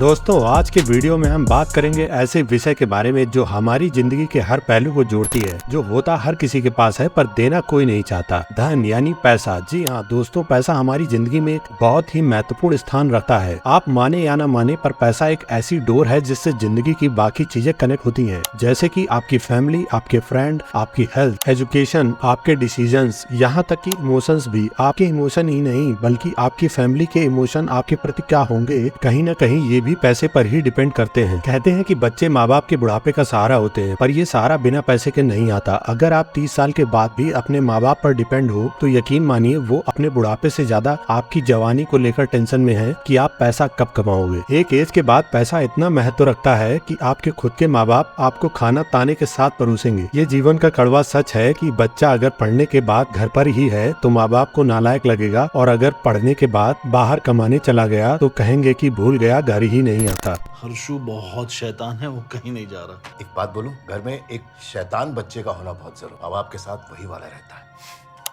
दोस्तों, आज के वीडियो में हम बात करेंगे ऐसे विषय के बारे में जो हमारी जिंदगी के हर पहलू को जोड़ती है, जो होता हर किसी के पास है पर देना कोई नहीं चाहता। धन यानी पैसा। जी हाँ दोस्तों, पैसा हमारी जिंदगी में एक बहुत ही महत्वपूर्ण स्थान रखता है। आप माने या ना माने पर पैसा एक ऐसी डोर है जिससे जिंदगी की बाकी चीजें कनेक्ट होती हैं, जैसे कि आपकी फैमिली, आपके फ्रेंड, आपकी हेल्थ, एजुकेशन, आपके डिसीजंस, यहाँ तक कि इमोशंस भी। आपके इमोशन ही नहीं बल्कि आपकी फैमिली के इमोशन आपके प्रति क्या होंगे, कहीं न कहीं ये भी पैसे पर ही डिपेंड करते हैं। कहते हैं कि बच्चे माँ बाप के बुढ़ापे का सहारा होते हैं, पर ये सहारा बिना पैसे के नहीं आता। अगर आप 30 साल के बाद भी अपने माँ बाप पर डिपेंड हो तो यकीन मानिए वो अपने बुढ़ापे से ज्यादा आपकी जवानी को लेकर टेंशन में है कि आप पैसा कब कमाओगे। एक एज के बाद पैसा इतना महत्व रखता है कि आपके खुद के माँ बाप आपको खाना ताने के साथ परोसेंगे। ये जीवन का कड़वा सच है कि बच्चा अगर पढ़ने के बाद घर पर ही है तो माँ बाप को नालायक लगेगा, और अगर पढ़ने के बाद बाहर कमाने चला गया तो कहेंगे कि भूल गया, घर ही नहीं आता। हर्षु बहुत शैतान है, वो कहीं नहीं जा रहा। एक बात बोलूं, घर में एक शैतान बच्चे का होना बहुत जरूरी। माँ बाप के साथ वही वाला रहता है।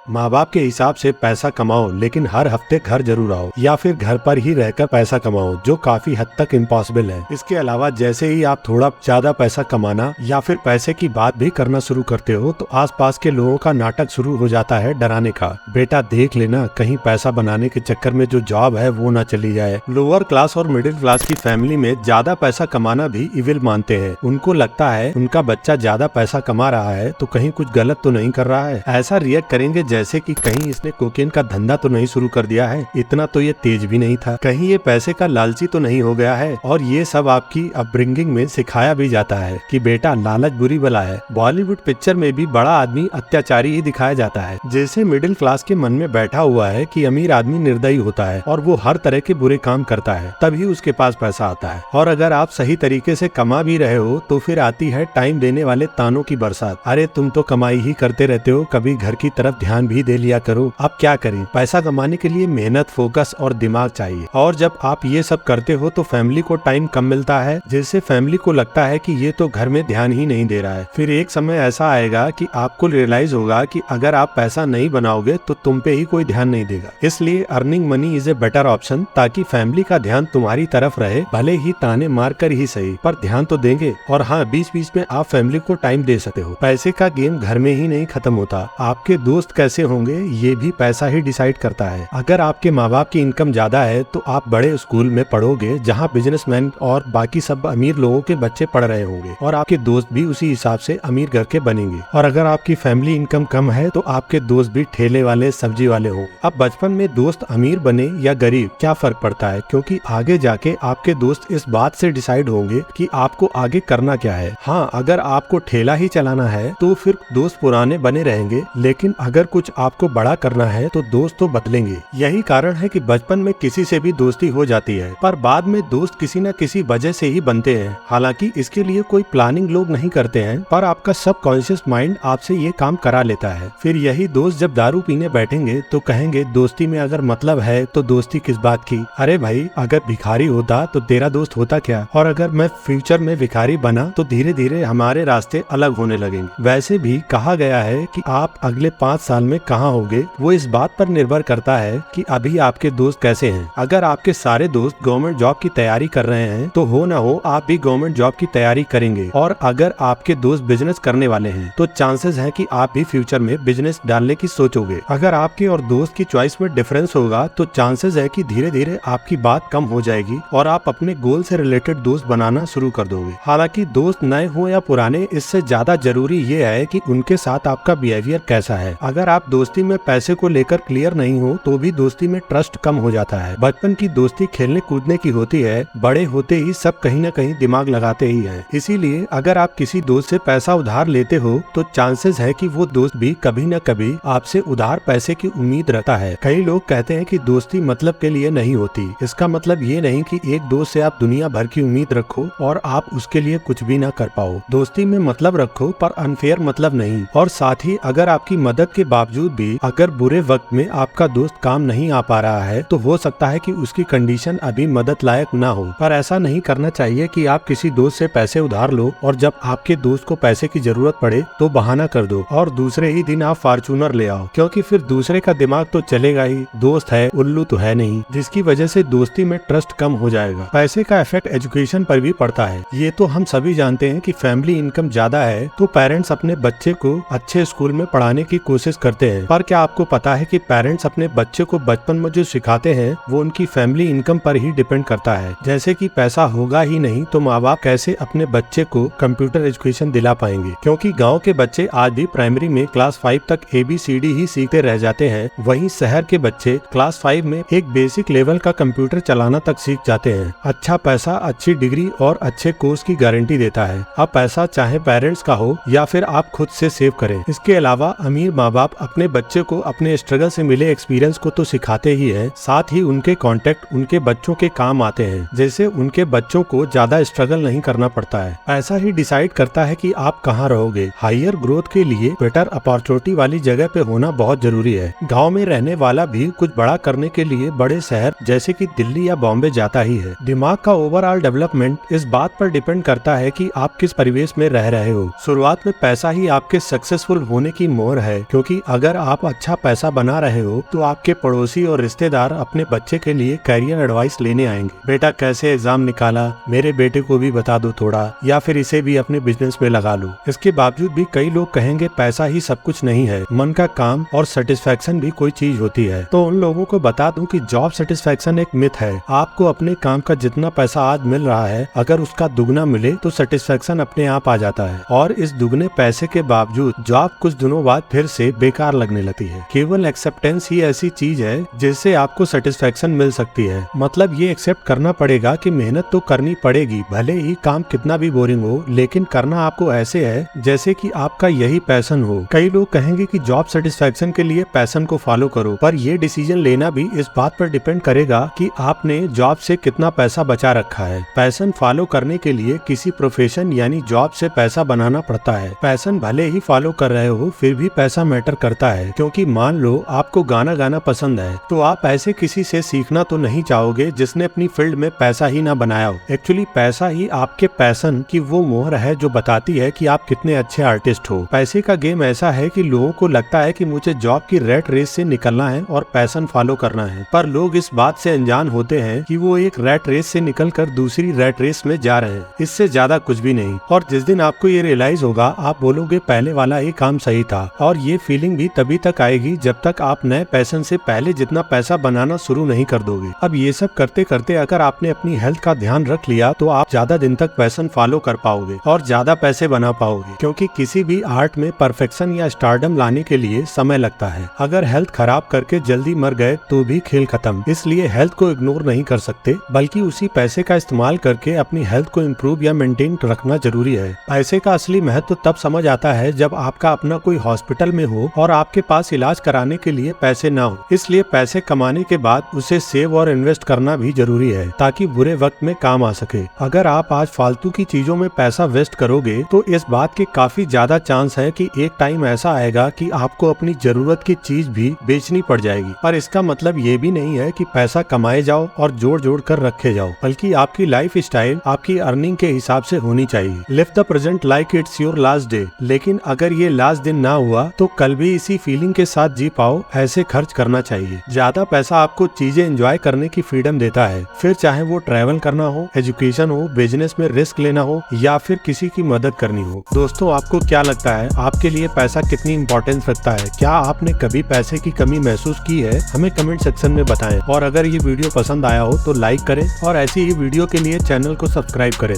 माँ बाप के हिसाब से पैसा कमाओ, लेकिन हर हफ्ते घर जरूर आओ, या फिर घर पर ही रहकर पैसा कमाओ, जो काफी हद तक इम्पॉसिबल है। इसके अलावा जैसे ही आप थोड़ा ज्यादा पैसा कमाना या फिर पैसे की बात भी करना शुरू करते हो तो आसपास के लोगों का नाटक शुरू हो जाता है डराने का। बेटा देख लेना, कहीं पैसा बनाने के चक्कर में जो जॉब है वो ना चली जाए। लोअर क्लास और मिडिल क्लास की फैमिली में ज्यादा पैसा कमाना भी इविल मानते हैं। उनको लगता है उनका बच्चा ज्यादा पैसा कमा रहा है तो कहीं कुछ गलत तो नहीं कर रहा है। ऐसा रिएक्ट करेंगे जैसे कि कहीं इसने कोकेन का धंधा तो नहीं शुरू कर दिया है, इतना तो ये तेज भी नहीं था, कहीं ये पैसे का लालची तो नहीं हो गया है। और ये सब आपकी अपब्रिंगिंग में सिखाया भी जाता है कि बेटा लालच बुरी बला है। बॉलीवुड पिक्चर में भी बड़ा आदमी अत्याचारी ही दिखाया जाता है, जैसे मिडिल क्लास के मन में बैठा हुआ है कि अमीर आदमी निर्दयी होता है और वो हर तरह के बुरे काम करता है, तभी उसके पास पैसा आता है। और अगर आप सही तरीके से कमा भी रहे हो तो फिर आती है टाइम देने वाले तानों की बरसात। अरे तुम तो कमाई ही करते रहते हो, कभी घर की तरफ ध्यान भी दे लिया करो। अब क्या करें, पैसा कमाने के लिए मेहनत, फोकस और दिमाग चाहिए, और जब आप ये सब करते हो तो फैमिली को टाइम कम मिलता है, जिससे फैमिली को लगता है कि ये तो घर में ध्यान ही नहीं दे रहा है। फिर एक समय ऐसा आएगा कि आपको रियलाइज होगा कि अगर आप पैसा नहीं बनाओगे तो तुम पे ही कोई ध्यान नहीं देगा। इसलिए earning money is a better option, ताकि फैमिली का ध्यान तुम्हारी तरफ रहे, भले ही ताने मार कर ही सही, पर ध्यान तो देंगे। और हाँ, बीच बीच में आप फैमिली को टाइम दे सकते हो। पैसे का गेम घर में ही नहीं खत्म होता, आपके दोस्त कैसे होंगे ये भी पैसा ही डिसाइड करता है। अगर आपके माँ बाप की इनकम ज्यादा है तो आप बड़े स्कूल में पढ़ोगे जहाँ बिजनेसमैन और बाकी सब अमीर लोगों के बच्चे पढ़ रहे होंगे, और आपके दोस्त भी उसी हिसाब से अमीर घर के बनेंगे। और अगर आपकी फैमिली इनकम कम है तो आपके दोस्त भी ठेले वाले, सब्जी वाले होंगे। अब बचपन में दोस्त अमीर बने या गरीब क्या फर्क पड़ता है, क्योंकि आगे जाके आपके दोस्त इस बात से डिसाइड होंगे कि आपको आगे करना क्या है। हाँ, अगर आपको ठेला ही चलाना है तो फिर दोस्त पुराने बने रहेंगे, लेकिन अगर कुछ आपको बड़ा करना है तो दोस्त तो बदलेंगे। यही कारण है कि बचपन में किसी से भी दोस्ती हो जाती है, पर बाद में दोस्त किसी न किसी वजह से ही बनते हैं। हालांकि इसके लिए कोई प्लानिंग लोग नहीं करते हैं, पर आपका सबकॉन्शियस माइंड आपसे ये काम करा लेता है। फिर यही दोस्त जब दारू पीने बैठेंगे तो कहेंगे दोस्ती में अगर मतलब है तो दोस्ती किस बात की। अरे भाई, अगर भिखारी होता तो तेरा दोस्त होता क्या, और अगर मैं फ्यूचर में भिखारी बना तो धीरे धीरे हमारे रास्ते अलग होने लगेंगे। वैसे भी कहा गया है कि आप अगले 5 साल में कहाँ होगे वो इस बात पर निर्भर करता है कि अभी आपके दोस्त कैसे हैं। अगर आपके सारे दोस्त गवर्नमेंट जॉब की तैयारी कर रहे हैं तो हो ना हो आप भी गवर्नमेंट जॉब की तैयारी करेंगे, और अगर आपके दोस्त बिजनेस करने वाले हैं तो चांसेस है कि आप भी फ्यूचर में बिजनेस डालने की सोचोगे। अगर आपके और दोस्त की चॉइस में डिफरेंस होगा तो चांसेस है कि धीरे धीरे आपकी बात कम हो जाएगी और आप अपने गोल से रिलेटेड दोस्त बनाना शुरू कर दोगे। हालांकि दोस्त नए हो या पुराने, इससे ज्यादा जरूरी ये है कि उनके साथ आपका बिहेवियर कैसा है। अगर आप दोस्ती में पैसे को लेकर क्लियर नहीं हो तो भी दोस्ती में ट्रस्ट कम हो जाता है। बचपन की दोस्ती खेलने कूदने की होती है, बड़े होते ही सब कहीं न कहीं दिमाग लगाते ही हैं। इसीलिए अगर आप किसी दोस्त से पैसा उधार लेते हो तो चांसेस है कि वो दोस्त भी कभी न कभी आपसे उधार पैसे की उम्मीद रखता है। कई लोग कहते हैं कि दोस्ती मतलब के लिए नहीं होती। इसका मतलब ये नहीं कि एक दोस्त से आप दुनिया भर की उम्मीद रखो और आप उसके लिए कुछ भी न कर पाओ। दोस्ती में मतलब रखो पर अनफेयर मतलब नहीं। और साथ ही अगर आपकी मदद के बावजूद बावजूद भी अगर बुरे वक्त में आपका दोस्त काम नहीं आ पा रहा है तो हो सकता है कि उसकी कंडीशन अभी मदद लायक ना हो। पर ऐसा नहीं करना चाहिए कि आप किसी दोस्त से पैसे उधार लो और जब आपके दोस्त को पैसे की जरूरत पड़े तो बहाना कर दो और दूसरे ही दिन आप फॉर्च्यूनर ले आओ, क्योंकि फिर दूसरे का दिमाग तो चलेगा ही, दोस्त है उल्लू तो है नहीं, जिसकी वजह से दोस्ती में ट्रस्ट कम हो जाएगा। पैसे का इफेक्ट एजुकेशन पर भी पड़ता है। ये तो हम सभी जानते हैं कि फैमिली इनकम ज्यादा है तो पेरेंट्स अपने बच्चे को अच्छे स्कूल में पढ़ाने की कोशिश करते हैं। पर क्या आपको पता है कि पेरेंट्स अपने बच्चे को बचपन में जो सिखाते हैं वो उनकी फैमिली इनकम पर ही डिपेंड करता है। जैसे कि पैसा होगा ही नहीं तो माँ बाप कैसे अपने बच्चे को कंप्यूटर एजुकेशन दिला पाएंगे, क्योंकि गाँव के बच्चे आज भी प्राइमरी में क्लास 5 तक ABCD ही सीखते रह जाते हैं। वहीं शहर के बच्चे क्लास 5 में एक बेसिक लेवल का कंप्यूटर चलाना तक सीख जाते हैं। अच्छा पैसा अच्छी डिग्री और अच्छे कोर्स की गारंटी देता है। अब पैसा चाहे पेरेंट्स का हो या फिर आप खुद से सेव करें। इसके अलावा अमीर माँ बाप अपने बच्चे को अपने स्ट्रगल से मिले एक्सपीरियंस को तो सिखाते ही है, साथ ही उनके कॉन्टेक्ट उनके बच्चों के काम आते हैं, जैसे उनके बच्चों को ज्यादा स्ट्रगल नहीं करना पड़ता है। पैसा ही डिसाइड करता है कि आप कहाँ रहोगे। हायर ग्रोथ के लिए बेटर अपॉर्चुनिटी वाली जगह पे होना बहुत जरूरी है। गाँव में रहने वाला भी कुछ बड़ा करने के लिए बड़े शहर जैसे कि दिल्ली या बॉम्बे जाता ही है। दिमाग का ओवरऑल डेवलपमेंट इस बात पर डिपेंड करता है कि आप किस परिवेश में रह रहे हो। शुरुआत में पैसा ही आपके सक्सेसफुल होने की मोहर है, क्योंकि अगर आप अच्छा पैसा बना रहे हो तो आपके पड़ोसी और रिश्तेदार अपने बच्चे के लिए कैरियर एडवाइस लेने आएंगे। बेटा कैसे एग्जाम निकाला, मेरे बेटे को भी बता दो थोड़ा, या फिर इसे भी अपने बिजनेस में लगा लो। इसके बावजूद भी कई लोग कहेंगे पैसा ही सब कुछ नहीं है, मन का काम और सेटिस्फेक्शन भी कोई चीज होती है। तो उन लोगों को बता दूं कि जॉब सेटिस्फेक्शन एक मिथ है। आपको अपने काम का जितना पैसा आज मिल रहा है अगर उसका दुगना मिले तो सेटिस्फेक्शन अपने आप आ जाता है, और इस दुगने पैसे के बावजूद जॉब कुछ दिनों बाद फिर से बेकार लगने लगती है। केवल एक्सेप्टेंस ही ऐसी चीज है जिससे आपको सेटिस्फेक्शन मिल सकती है। मतलब ये एक्सेप्ट करना पड़ेगा कि मेहनत तो करनी पड़ेगी, भले ही काम कितना भी बोरिंग हो, लेकिन करना आपको ऐसे है जैसे कि आपका यही पैशन हो। कई लोग कहेंगे कि जॉब सेटिस्फेक्शन के लिए पैशन को फॉलो करो, पर ये डिसीजन लेना भी इस बात पर डिपेंड करेगा कि आपने जॉब से कितना पैसा बचा रखा है। पैशन फॉलो करने के लिए किसी प्रोफेशन यानी जॉब से पैसा बनाना पड़ता है। पैशन भले ही फॉलो कर रहे हो फिर भी पैसा मैटर करता है, क्योंकि मान लो आपको गाना गाना पसंद है तो आप ऐसे किसी से सीखना तो नहीं चाहोगे जिसने अपनी फील्ड में पैसा ही ना बनाया हो। एक्चुअली पैसा ही आपके पैशन की वो मोहर है जो बताती है कि आप कितने अच्छे आर्टिस्ट हो। पैसे का गेम ऐसा है कि लोगों को लगता है कि मुझे जॉब की रैट रेस से निकलना है और पैशन फॉलो करना है, पर लोग इस बात से अनजान होते हैं कि वो एक रैट रेस से निकलकर दूसरी रैट रेस में जा रहे हैं। इससे ज्यादा कुछ भी नहीं। और जिस दिन आपको ये रियलाइज होगा आप बोलोगे पहले वाला ही काम सही था। और ये फीलिंग भी तभी तक आएगी जब तक आप नए पैशन से पहले जितना पैसा बनाना शुरू नहीं कर दोगे। अब ये सब करते करते अगर आपने अपनी हेल्थ का ध्यान रख लिया तो आप ज्यादा दिन तक पैशन फॉलो कर पाओगे और ज्यादा पैसे बना पाओगे, क्योंकि किसी भी आर्ट में परफेक्शन या स्टारडम लाने के लिए समय लगता है। अगर हेल्थ खराब करके जल्दी मर गए तो भी खेल खत्म। इसलिए हेल्थ को इग्नोर नहीं कर सकते, बल्कि उसी पैसे का इस्तेमाल करके अपनी हेल्थ को इम्प्रूव या मेंटेन रखना जरूरी है। पैसे का असली महत्व तब समझ आता है जब आपका अपना कोई हॉस्पिटल में हो और आपके पास इलाज कराने के लिए पैसे ना हो। इसलिए पैसे कमाने के बाद उसे सेव और इन्वेस्ट करना भी जरूरी है ताकि बुरे वक्त में काम आ सके। अगर आप आज फालतू की चीजों में पैसा वेस्ट करोगे तो इस बात के काफी ज्यादा चांस है कि एक टाइम ऐसा आएगा कि आपको अपनी जरूरत की चीज भी बेचनी पड़ जाएगी। पर इसका मतलब ये भी नहीं है कि पैसा कमाए जाओ और जोड़ जोड़ कर रखे जाओ, बल्कि आपकी लाइफ स्टाइल आपकी अर्निंग के हिसाब से होनी चाहिए। Live the present like it's your last day. लेकिन अगर ये लास्ट दिन ना हुआ तो कल भी इसी फीलिंग के साथ जी पाओ, ऐसे खर्च करना चाहिए। ज्यादा पैसा आपको चीजें एंजॉय करने की फ्रीडम देता है, फिर चाहे वो ट्रैवल करना हो, एजुकेशन हो, बिजनेस में रिस्क लेना हो या फिर किसी की मदद करनी हो। दोस्तों, आपको क्या लगता है आपके लिए पैसा कितनी इंपॉर्टेंस रखता है? क्या आपने कभी पैसे की कमी महसूस की है? हमें कमेंट सेक्शन में बताएं। और अगर ये वीडियो पसंद आया हो तो लाइक करें और ऐसी ही वीडियो के लिए चैनल को सब्सक्राइब करें।